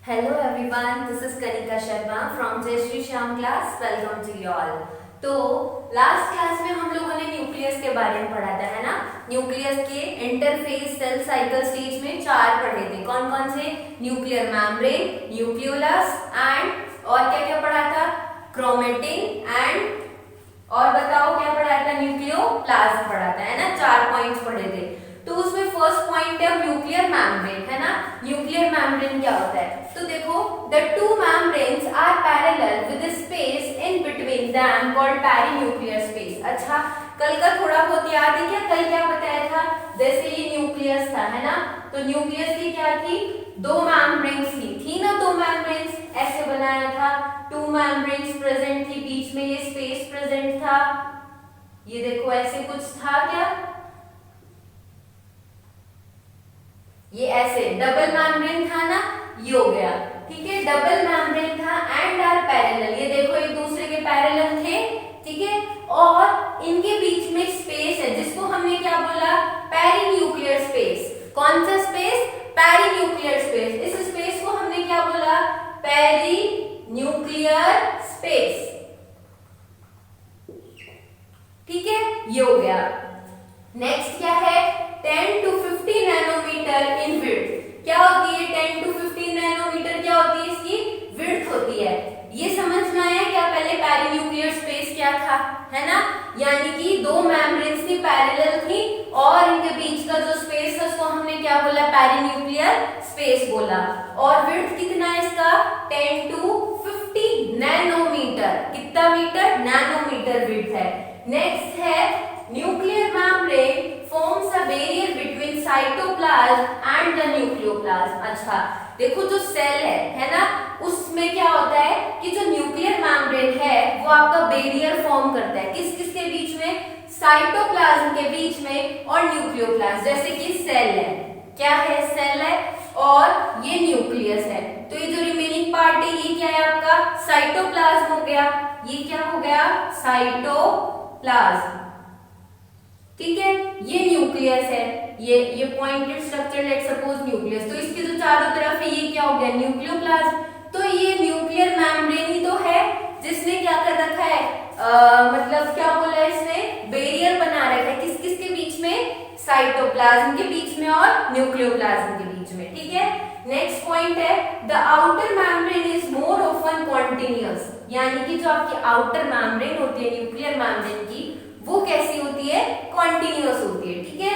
Hello everyone, this is Kanika Sharma from Jai Shri Shyam class. Welcome to you all. तो last class में हम लोगों ने nucleus के बारे में पढ़ा था, है ना। न्यूक्लियस के इंटरफेस सेल साइकिल स्टेज में 4 पढ़े थे। कौन कौन से? न्यूक्लियर मेम्ब्रेन, न्यूक्लियोलस एंड और क्या क्या पढ़ा था? क्रोमेटिन एंड और बताओ क्या पढ़ा था? न्यूक्लियोप्लाज्म पढ़ा था, है ना। 4 पॉइंट्स पढ़े थे। तो उसमें फर्स्ट पॉइंट है न्यूक्लियर मेम्ब्रेन, है ना। न्यूक्लियर मेम्ब्रेन क्या होता है? तो देखो, the two membranes are parallel with space in between them called perinuclear space. अच्छा, कल का थोड़ा बहुत याद है क्या? कल क्या बताया था? जैसे ये न्यूक्लियस था, है ना। तो न्यूक्लियस की क्या थी? 2 मेम्ब्रेन्स थी ना। 2 मेम्ब्रेन्स ऐसे बनाया था। 2 मेम्ब्रेन्स प्रेजेंट थी, बीच में ये स्पेस प्रेजेंट था। ये देखो ऐसे कुछ था क्या? ये ऐसे डबल मेम्ब्रेन था ना, ये हो गया। ठीक है, डबल मेम्ब्रेन था एंड आर पैरेलल। ये देखो एक दूसरे के पैरेलल थे, ठीक है। और इनके बीच में स्पेस है जिसको हमने क्या बोला? Perinuclear space. कौन सा स्पेस? Perinuclear space. इस स्पेस को हमने क्या बोला? Perinuclear space. ठीक है, ये हो गया। नेक्स्ट क्या है? 10 to 50 नैनोमीटर इन विड्थ। क्या होती है 10 to 50 नैनोमीटर? क्या होती है? इसकी विड्थ होती है। ये समझ में आया क्या? पहले पेरीन्यूक्लियर स्पेस क्या था, है ना। यानी कि 2 मेम्ब्रेन्स थी, पैरेलल थी, और इनके बीच का जो स्पेस था उसको हमने क्या बोला? पेरीन्यूक्लियर स्पेस बोला। और विड्थ कितना है इसका? 10 to 50 नैनोमीटर। कितना मीटर? नैनोमीटर विड्थ है। नेक्स्ट है nuclear membrane forms a barrier between cytoplasm and the nucleoplasm। अच्छा, देखो जो सेल है ना, उसमें क्या होता है कि जो न्यूक्लियर मेम्ब्रेन है वो आपका बैरियर फॉर्म करता है। किस किस के बीच में? साइटोप्लाज्म के बीच में और न्यूक्लियोप्लाज्म। जैसे कि सेल है, क्या है? सेल है और ये न्यूक्लियस है। तो ये जो रिमेनिंग पार्ट है ये क्या है आपका? साइटोप्लाज्म हो गया। ये क्या हो गया? साइटोप्लाज्म। ठीक है, ये न्यूक्लियस है। ये pointed structure, let suppose nucleus. तो इसके जो चारों तरफ है ये क्या हो गया? न्यूक्लियोप्लाज्म। तो ये न्यूक्लियर मेम्ब्रेन ही तो है जिसने क्या कर रखा है? मतलब क्या बोला है इसने? बैरियर बना रखा है। किस किस के बीच में? साइटोप्लाज्म के बीच में और न्यूक्लियोप्लाज्म के बीच में। ठीक है, नेक्स्ट पॉइंट है the outer membrane is more often continuous. यानी कि जो आपकी आउटर मेम्ब्रेन होती है न्यूक्लियर मेम्ब्रेन की, वो कैसी होती है? कॉन्टिन्यूअस होती है। ठीक है,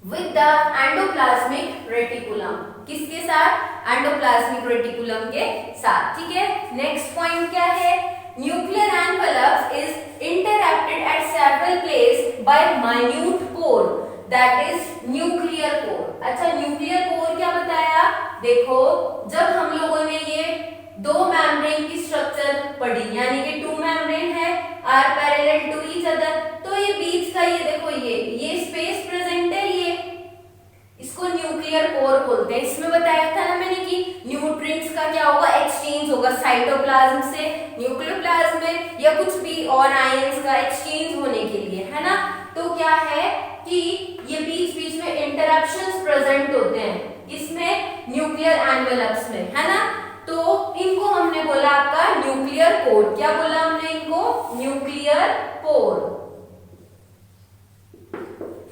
विद द एंडोप्लाज्मिक रेटिकुलम। किसके साथ? एंडोप्लाज्मिक रेटिकुलम के साथ। ठीक है, नेक्स्ट पॉइंट क्या है? Nuclear envelope is interacted at several place by minute pore, that is nuclear pore. अच्छा, न्यूक्लियर पोर क्या बताया? देखो, जब हम लोगों ने ये 2 मेम्ब्रेन की स्ट्रक्चर पढ़ी, यानी कि 2 मेम्ब्रेन है are parallel to each other, तो ये बीच का ये देखो ये स्पेस प्रेजेंट है, ये इसको न्यूक्लियर पोर बोलते हैं। इसमें बताया था ना मैंने कि न्यूट्रिएंट्स का क्या होगा? एक्सचेंज होगा साइटोप्लाज्म से न्यूक्लियोप्लाज्म में, या कुछ भी और आयंस का एक्सचेंज होने के लिए, है ना। तो क्या है कि ये बीच बीच में इंटरप्शंस प्रेजेंट होते हैं, इसमें न्यूक्लियर एनवेलप्स में, है ना। तो इनको हमने बोला आपका न्यूक्लियर पोर। क्या बोला हमने इनको? Nuclear pore.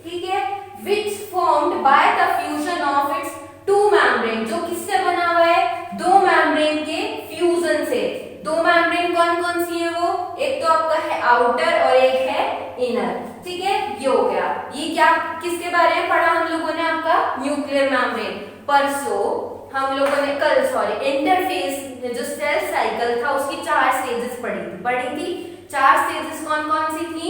ठीक है, which formed by the fusion of its 2 membrane। जो किससे बना हुआ है? 2 मेम्ब्रेन के फ्यूजन से। 2 मेम्ब्रेन कौन कौन सी है? वो एक तो आपका है आउटर और एक है इनर। ठीक है, ये हो गया। ये क्या किसके बारे में पढ़ा हम लोगों ने? आपका न्यूक्लियर मेम्ब्रेन। परसों हम लोगों ने इंटरफेस जो सेल साइकिल था उसकी 4 स्टेजेस पढ़ी थी। 4 स्टेजेस कौन कौन सी थी?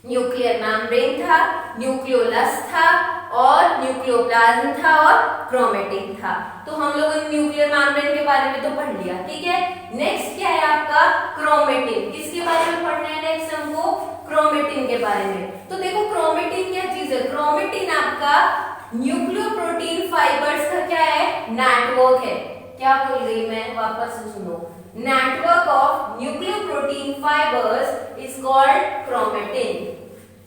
न्यूक्लियर मेम्ब्रेन था, न्यूक्लियोलस था, और न्यूक्लियोप्लाज्म था, और क्रोमेटिन था। तो हम लोगों ने न्यूक्लियर मेम्ब्रेन के बारे में तो पढ़ लिया। ठीक है, नेक्स्ट क्या है आपका? क्रोमेटिन। किसके बारे में पढ़ना है नेक्स्ट हमको? क्रोमेटिन के बारे में। तो देखो क्रोमेटिन क्या चीज है? क्रोमेटिन आपका न्यूक्लियोप्रोटीन फाइबर्स का क्या है? नेटवर्क है। क्या बोल गई मैं? वापस सुनो। Network of nucleoprotein fibres is called chromatin.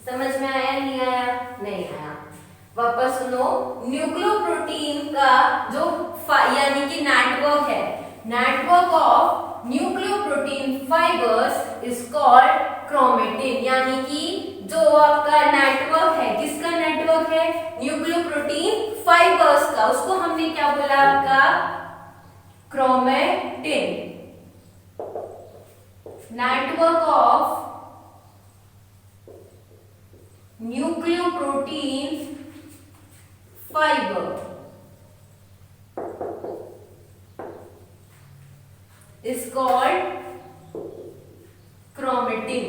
समझ में आया? नहीं आया? नहीं आया। वापस सुनो, न्यूक्लियोप्रोटीन का जो यानी कि नेटवर्क है, network of nucleoprotein fibres is called chromatin. यानी कि जो आपका नेटवर्क है, किसका नेटवर्क है? न्यूक्लियोप्रोटीन फाइबर्स का, उसको हमने क्या बोला आपका? Chromatin. Network of nucleoprotein fibre is called chromatin।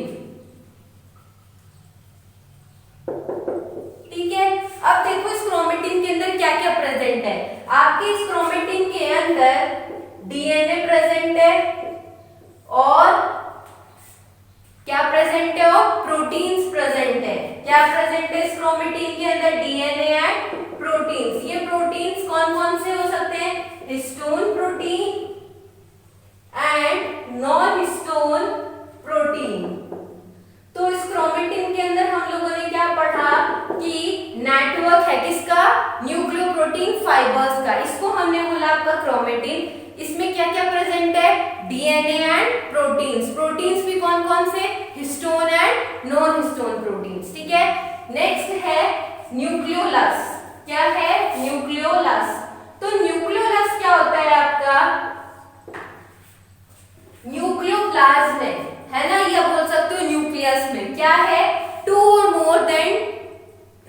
ठीक है, अब देखो इस क्रोमेटिन के अंदर क्या क्या प्रेजेंट है। आपके इस क्रोमेटिन के अंदर डीएनए प्रेजेंट है और क्या प्रेजेंट है? और प्रोटीन्स प्रेजेंट है। क्या प्रेजेंट है इस क्रोमेटिन के अंदर? DNA and proteins. ये प्रोटीन्स कौन कौन से हो सकते हैं? Histone protein and non histone protein. तो इस क्रोमेटिन के अंदर हम लोगों ने क्या पढ़ा कि नेटवर्क है किसका? न्यूक्लियोप्रोटीन फाइबर्स का। इसको हमने बोला आपका क्रोमेटिन। इसमें क्या क्या प्रेजेंट है? DNA and proteins. प्रोटीन्स भी कौन कौन से? Histone and non histone proteins. ठीक है, नेक्स्ट है न्यूक्लियोलस। क्या है? न्यूक्लियोलस। तो न्यूक्लियोलस क्या होता है आपका? न्यूक्लियोप्लाज्म में, है ना, या बोल सकते हो न्यूक्लियस में क्या है? टू और मोर देन,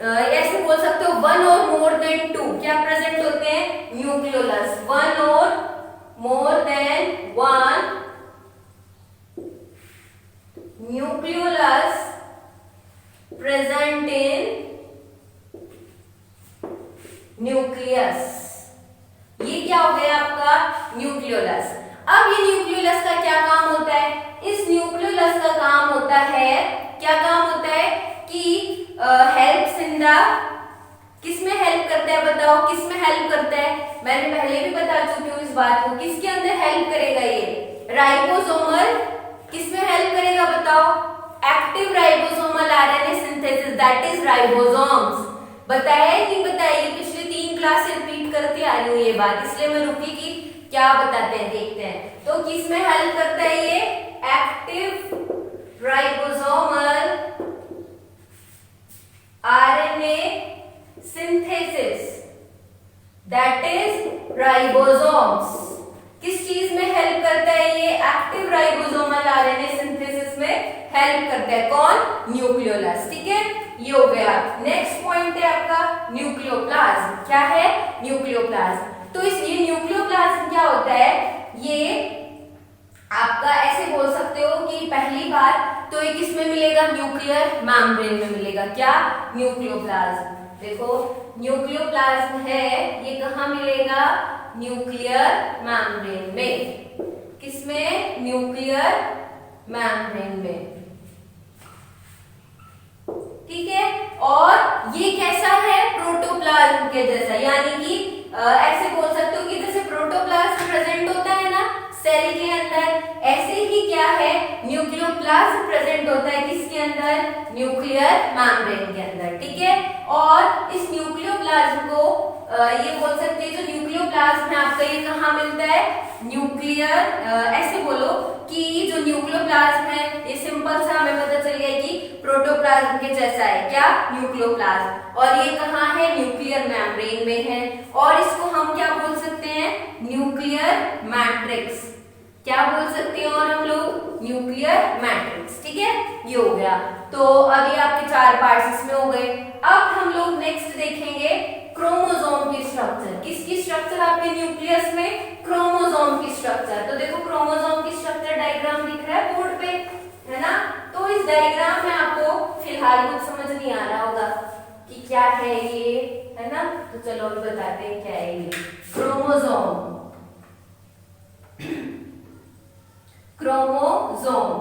ऐसे बोल सकते हो वन और मोर देन टू क्या प्रेजेंट होते हैं? न्यूक्लियोलस। वन और more than one nucleolus present in nucleus. ये क्या हो गया आपका? न्यूक्लियोलस। अब ये न्यूक्लियोलस का क्या काम होता है? इस न्यूक्लियोलस का काम होता है, क्या काम होता है कि हेल्प्स इन द, किसमें हेल्प करता है बताओ? किसमें हेल्प करता है? मैंने पहले भी बता चुकी हूँ इस बात को। किसके अंदर हेल्प करेगा ये? राइबोसोमल। किसमें हेल्प करेगा बताओ? Active ribosomal RNA synthesis, that is ribosomes. बताया ही नहीं बताया? ये पिछले 3 क्लास से रिपीट करती आ रही हूँ ये बात, इसलिए मैं रुकी कि क्या बताते हैं, देखते हैं। तो किसमें हेल्प करता है ये? Active ribosomal RNA synthesis, that is ribosomes. किस चीज में हेल्प करता है ये? एक्टिव राइबोसोमल आरएनए सिंथेसिस में हेल्प करता है। कौन? न्यूक्लियोलस। ठीक है, ये हो गया। नेक्स्ट पॉइंट है आपका न्यूक्लियोप्लाज्म। क्या है? न्यूक्लियोप्लाज्म। तो इस ये न्यूक्लियोप्लाज्म क्या होता है? ये आपका ऐसे बोल सकते हो कि पहली बार तो ये किसमें मिलेगा? न्यूक्लियर मेम्ब्रेन में मिलेगा। क्या? न्यूक्लियोप्लाज्म। देखो न्यूक्लियोप्लाज्म है, ये कहाँ मिलेगा? न्यूक्लियर मेम्ब्रेन में। किसमें? न्यूक्लियर मेम्ब्रेन में। ठीक है, और ये कैसा है? प्रोटोप्लाज्म के जैसा। यानी कि ऐसे बोल सकते हो कि जैसे प्रोटोप्लाज्म प्रेजेंट होता है ना सेल के अंदर, ऐसे ही क्या है? न्यूक्लियोप्लाज्म प्रेजेंट होता है किसके अंदर? न्यूक्लियर मेम्ब्रेन के अंदर। ठीक है, और इस न्यूक्लियोप्लाज्म को ये बोल सकते हैं, जो न्यूक्लियोप्लाज्म है आपका, ये कहाँ मिलता है? न्यूक्लियर, ऐसे बोलो कि जो न्यूक्लियोप्लाज्म है ये सिंपल सा हमें पता चल गया कि प्रोटोप्लाज्म के जैसा है। क्या? न्यूक्लियोप्लाज्म। और ये कहाँ है? न्यूक्लियर मेम्ब्रेन में है। और इसको हम क्या बोल सकते हैं? Nuclear matrix. क्या बोल सकते हैं और हम लोग? Nuclear matrix. ठीक है, ये हो गया। तो अभी आपके 4 पार्ट्स इसमें हो गए। अब हम लोग नेक्स्ट देखेंगे क्रोमोसोम की स्ट्रक्चर। किसकी स्ट्रक्चर आपके न्यूक्लियस में? क्रोमोसोम की स्ट्रक्चर। तो देखो क्रोमोसोम की स्ट्रक्चर डायग्राम दिख रहा है बोर्ड पे, है ना? तो इस डायग्राम में आपको फिलहाल कुछ समझ नहीं आ रहा होगा कि क्या है ये, है ना? तो चलो अभी बताते हैं क्या है ये क्रोमोसोम। क्रोमोसोम,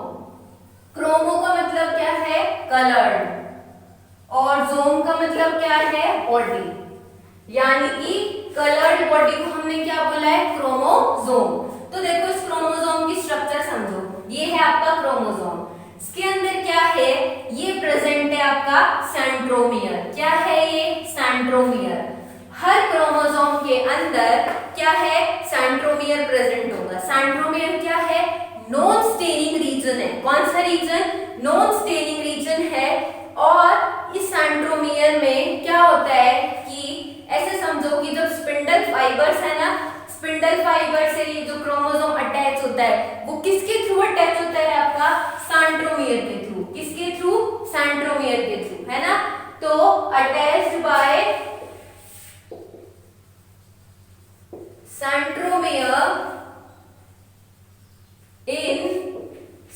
क्रोमो का मतलब क्या है? कलर्ड, और जोम का मतलब क्या है? बॉडी। यानी कि कलर्ड बॉडी को हमने क्या बोला है? क्रोमोसोम। तो देखो इस क्रोमोसोम की स्ट्रक्चर समझो। ये है आपका क्रोमोसोम, इसके अंदर क्या है? ये प्रेजेंट है आपका सेंट्रोमियर। क्या है ये? सेंट्रोमियर। हर क्रोमोसोम के अंदर क्या है, सेंट्रोमियर प्रेजेंट होगा। सेंट्रोमियर क्या है, नॉन स्टेनिंग रीजन है। कौन सा रीजन, नॉन स्टेनिंग रीजन है। और इस सेंट्रोमियर में क्या होता है कि ऐसे समझो कि जब स्पिंडल फाइबर्स है ना, स्पिंडल फाइबर से ये जो क्रोमोसोम अटैच होता है वो किसके थ्रू अटैच होता है, आपका सेंट्रोमियर के थ्रू। किसके थ्रू, सेंट्रोमियर के थ्रू, है ना। तो अटैच्ड बाय सेंट्रोमियर इन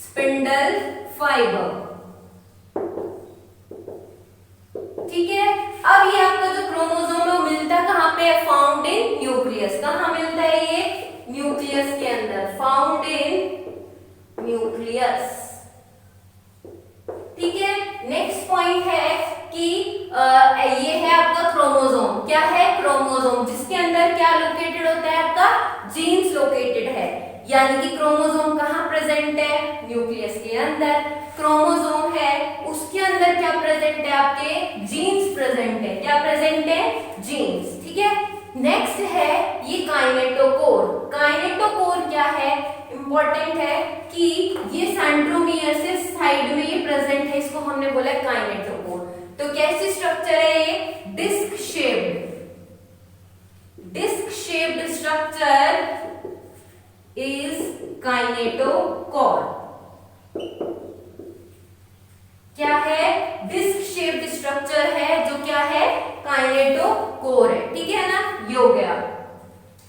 स्पिंडल फाइबर। ठीक है। अब ये आपका जो क्रोमोसोम है मिलता कहां पे, फाउंड इन न्यूक्लियस। कहां मिलता है ये, न्यूक्लियस के अंदर, फाउंड इन न्यूक्लियस। ठीक है। नेक्स्ट पॉइंट है कि ये है आपका क्रोमोसोम। क्या है, क्रोमोसोम, जिसके अंदर क्या लोकेटेड होता है, आपका जीन्स लोकेटेड है। यानी कि क्रोमोसोम कहां प्रेजेंट है, न्यूक्लियस के अंदर। क्रोमोसोम है उसके अंदर क्या प्रेजेंट है, आपके जीन्स प्रेजेंट है। क्या प्रेजेंट है, जीन्स। ठीक है। नेक्स्ट है ये काइनेटोकोर। काइनेटोकोर क्या है, इंपॉर्टेंट है कि ये सेंट्रोमियर से साइड में ये प्रेजेंट है, इसको हमने बोला काइनेटोकोर। तो कैसी स्ट्रक्चर है ये, disc shaped. Disc shaped structure is kinetochore. क्या है, डिस्क शेप्ड स्ट्रक्चर है जो क्या है, काइनेटोकोर है। ठीक है ना, ये हो गया।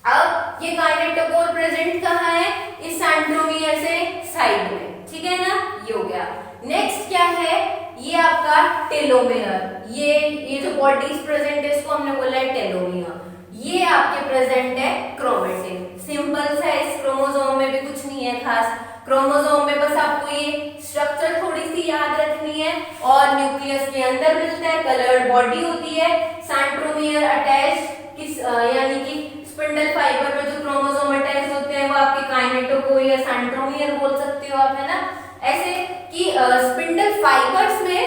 अब ये काइनेटोकोर प्रेजेंट कहाँ है, इस सेंट्रोमियर से साइड में। ठीक है ना, ये हो गया। नेक्स्ट क्या है, ये आपका टेलोमेयर। ये जो बॉडीज प्रेजेंट है इसको हमने बोला है टेलोमियर। ये आपके प्रेजेंट है क्रोमेटिन। सिंपल सा, इस क्रोमोसोम में भी कुछ नहीं है खास। क्रोमोसोम में बस आपको ये स्ट्रक्चर थोड़ी सी याद रखनी है। और न्यूक्लियस के अंदर मिलता है, कलर्ड बॉडी होती है, सेंट्रोमियर अटैच्ड किस यानी कि स्पिंडल फाइबर में जो क्रोमोसोम अटैच होते हैं वो आपके काइनेटोकोर या सेंट्रोमियर बोल सकते हो आप, है ना। ऐसे कि स्पिंडल फाइबर्स में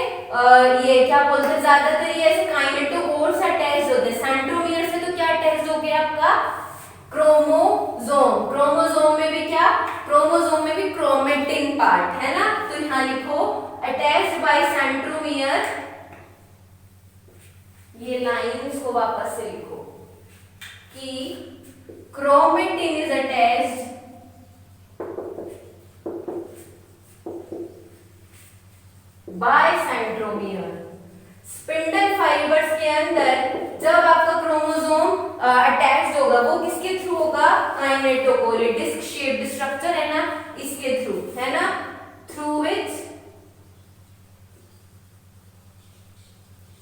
ये क्या बोलते हैं, ज्यादातर ये ऐसे काइनेटोकोर से अटैच होते हैं। सेंट्रोमियर से तो क्या अटैच हो गया आपका, क्रोमोसोम। क्रोमोसोम में भी क्या, क्रोमोसोम में भी क्रोमेटिन पार्ट है ना। तो यहां लिखो अटैच्ड बाय सेंट्रोमियर। ये लाइंस को वापस से लिखो कि chromatin is attached bye centromere. Spindle fibres के अंदर जब आपका क्रोमोसोम अटैच्ड होगा वो किसके थ्रू होगा, काइनेटोकोर। डिस्क शेप्ड स्ट्रक्चर है ना, इसके थ्रू, है ना, through which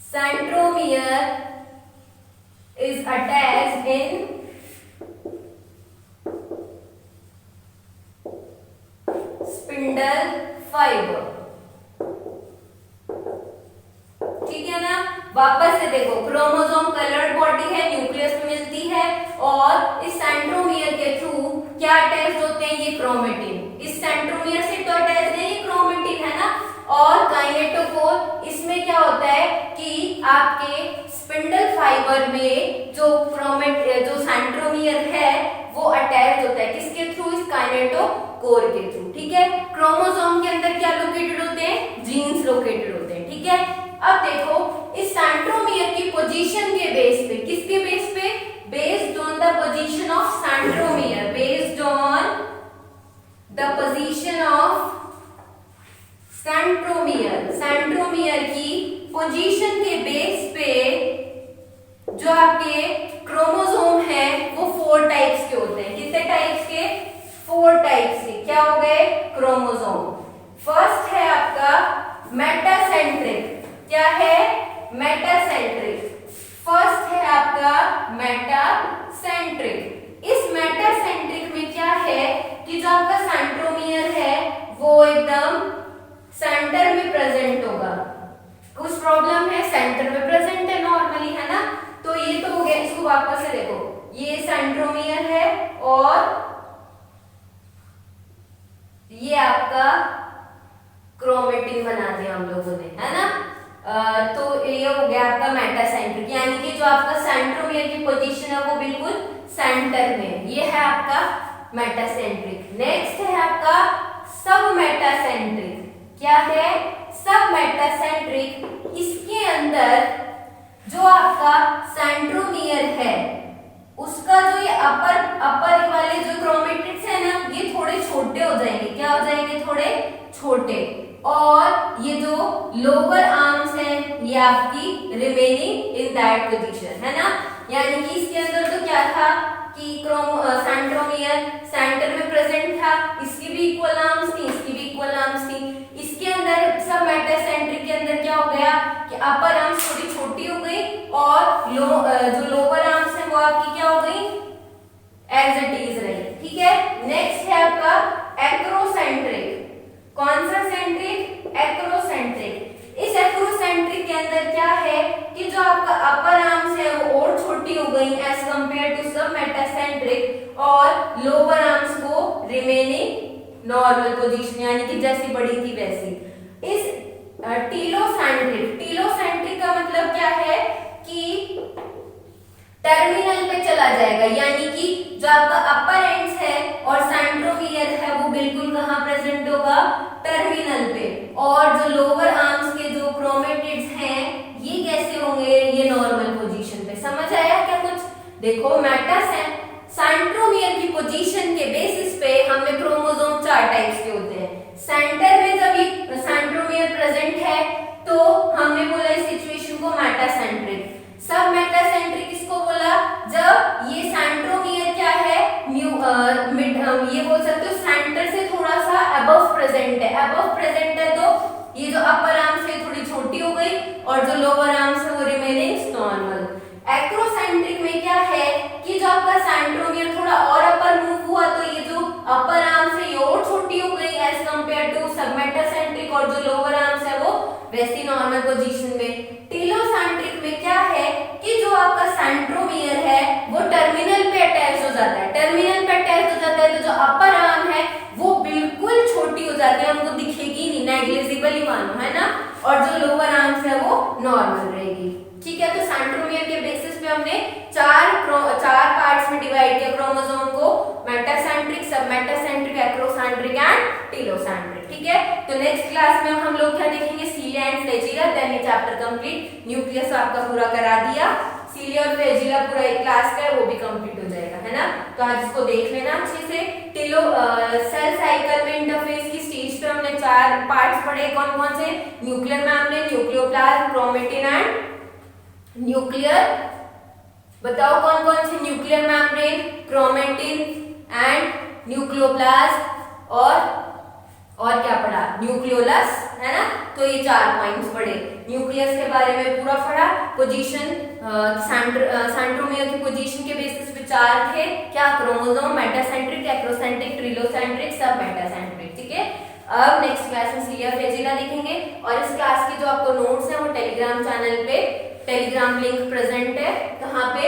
centromere is attached in spindle fiber। ठीक है ना। वापस से देखो, क्रोमोसोम कलर्ड बॉडी है, न्यूक्लियस में मिलती है और इस सेंट्रोमियर के थ्रू क्या अटैच होते हैं, ये क्रोमेटिन। इस सेंट्रोमियर से तो अटैच है ये क्रोमेटिन, है ना। और काइनेटोकोर, इसमें क्या होता है कि आपके स्पिंडल फाइबर में जो जो सेंट्रोमियर है वो अटैच होता है किसके थ्रू, इस काइनेटोकोर के थ्रू। ठीक है। क्रोमोसोम के अंदर क्या लोकेटेड होते हैं, जीन्स लोकेटेड होते हैं। ठीक है। अब देखो इस सेंट्रोमियर की पोजीशन के बेस पे, किसके बेस पे, based on the position of centromere, based on the position of centromere. Centromere की पोजीशन के बेस पे जो आपके क्रोमोसोम है वो 4 टाइप्स के होते हैं। कितने टाइप्स के, 4 टाइप्स के। क्या हो गए, क्रोमोसोम। फर्स्ट है आपका मेटासेंट्रिक। क्या है, मेटासेंट्रिक। फर्स्ट है आपका मेटासेंट्रिक। इस मेटासेंट्रिक में क्या है कि जो आपका सेंट्रोमियर है वो एकदम सेंटर में प्रेजेंट होगा। कुछ प्रॉब्लम है, सेंटर में प्रेजेंट है नॉर्मली, है ना। तो ये तो हो गया। इसको वापस से देखो, ये सेंट्रोमियर है और ये आपका क्रोमेटिन बना दिया हम लोगों ने, है ना। तो ये हो गया आपका मेटासेंट्रिक, यानी कि जो आपका सेंट्रोमियर की पोजीशन है वो बिल्कुल सेंटर में, ये है आपका मेटासेंट्रिक। नेक्स्ट है आपका सब मेटासेंट्रिक। क्या है? सब मेटासेंट्रिक। इसके अंदर जो आपका सेंट्रोमियर है उसका जो ये अपर वाले जो क्रोमेटिड्स है ना, ये थोड़े छोटे हो जाएंगे। क्या हो जाएंगे? थोड़े छोटे। और ये जो लोअर आर्म्स हैं ये आपकी रिमेनिंग इन दैट पोजीशन, है ना। यानी कि इसके अंदर तो क्या था कि सेंट्रोमियर सेंटर में प्रेजेंट था, इसकी भी इक्वल आर्म्स थी, इसकी भी इक्वल आर्म्स थी। इसके अंदर सब मेटासेंट्रिक के अंदर क्या हो गया कि अपर आर्म्स थोड़ी छोटी हो गई और जो लोअर आर्म्स है वो आपकी क्या हो गई? एज इट इज रही। ठीक है। नेक्स्ट है आपका एक्रोसेंट्रिक। कौन सा सेंट्रिक? एक्रोसेंट्रिक। इस एक्रोसेंट्रिक के अंदर क्या है कि जो आपका अपर आर्म्स है वो और छोटी हो गई एज कंपेयर टू सब मेटासेंट्रिक, और लोअर आर्म्स को रिमेनिंग नॉर्मल पोजीशन, यानी कि जैसी बड़ी थी वैसी। इस टीलोसेंट्रिक का मतलब क्या है कि टर्मिनल पे चला जाएगा, यानी कि जो आपका अपर एंड्स है और सेंट्रोमियर है वो बिल्कुल कहां प्रेजेंट होगा? टर्मिनल पे। और जो लोअर आर्म्स के जो क्रोमेटिड्स हैं ये कैसे होंगे? ये नॉर्मल पोजीशन पे। समझ आया क्या कुछ? देखो सेंट्रोमियर की पोजीशन के बेसिस पे हमें क्रोमोसोम 4 टाइप्स के होते हैं। सेंटर में जब ये सेंट्रोमियर प्रेजेंट है तो हमने बोला इस सिचुएशन को मेटासेंट्रिक। सब मेटासेंट्रिक किसको बोला? जब ये सेंट्रोमियर क्या है? ये बोल सकते हो सेंटर से थोड़ा सा अबव प्रेजेंट है। अबव प्रेजेंट है तो ये जो अपर आर्म्स है थोड़ी छोटी हो गई और जो लोअर आर्म्स है वो रिमेनिंग नॉर्मल। एक्रोसेंट्रिक में क्या है कि जो आपका सेंट्रोमियर थोड़ा और अपर मूव हुआ तो ये जो अपर आर्म्स है ये और छोटी हो गई एज कंपेयर टू सब मेटासेंट्रिक, और जो लोअर आर्म्स है वो वैसी नॉर्मल पोजीशन में। टीलोसेंट्रिक में क्या है कि जो आपका सेंट्रोमियर है वो टर्मिनल पे अटैच हो जाता है। टर्मिनल पे अटैच हो जाता है तो जो अपर आर्म है वो बिल्कुल छोटी हो जाती है, हमको दिखेगी नहीं, नेग्लिजिबल ही मानो, है ना। और जो लोअर आर्म्स है वो नॉर्मल रहेगी। ठीक है। तो सेंट्रोमियर के बेसिस पे हमने चार पार्ट्स में डिवाइड किया क्रोमोसोम को, मेटासेंट्रिक, सब मेटासेंट्रिक, एक्रोसेंट्रिक एंड टीलोसेंट्रिक। ठीक है। तो नेक्स्ट क्लास में हम लोग क्या देखेंगे? Cilia and flagella. देन ये चैप्टर कंप्लीट। न्यूक्लियस आपका पूरा करा दिया। सीलिया और फ्लैजिला पूरा एक क्लास का है, वो भी कंप्लीट हो जाएगा, है ना। तो आज इसको देख लेना अच्छे से। सेल साइकिल में इंटरफेस की स्टेज पे हमने 4 पार्ट्स पढ़े। कौन कौन से? Nuclear membrane, nucleoplasm, chromatin and nuclear. बताओ कौन कौन से? Nuclear membrane, chromatin and nucleoplasm, और क्या पढ़ा? न्यूक्लियोलस, है ना। तो ये 4 पॉइंट्स पढ़े। न्यूक्लियस के बारे में पूरा पढ़ा। पोजीशन सेंट्रोमियर की पोजीशन के बेसिस पे 4 थे। क्या? क्रोमोसोम, मेटासेंट्रिक, एक्रोसेंट्रिक, टीलोसेंट्रिक, सब मेटासेंट्रिक। ठीक है। अब नेक्स्ट क्लास में सीलिया फ्लैजिला देखेंगे, और इस क्लास के जो आपको नोट्स हैं वो टेलीग्राम चैनल पे टेलीग्राम लिंक प्रेजेंट है। कहाँ पे?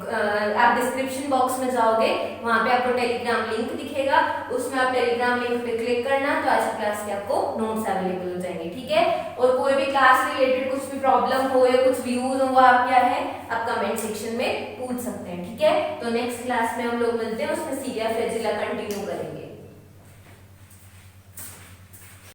आप डिस्क्रिप्शन बॉक्स में जाओगे, वहां पे आपको टेलीग्राम लिंक दिखेगा, उसमें आप टेलीग्राम लिंक पे क्लिक करना तो आज की क्लास के आपको नोट्स अवेलेबल हो जाएंगे। ठीक है। और कोई भी क्लास रिलेटेड कुछ भी प्रॉब्लम हो या कुछ व्यूज हो, आप क्या है आप कमेंट सेक्शन में पूछ सकते हैं। ठीक है। तो नेक्स्ट क्लास में हम लोग मिलते हैं, उसमें सीलिया फ्लैजिला कंटिन्यू करेंगे।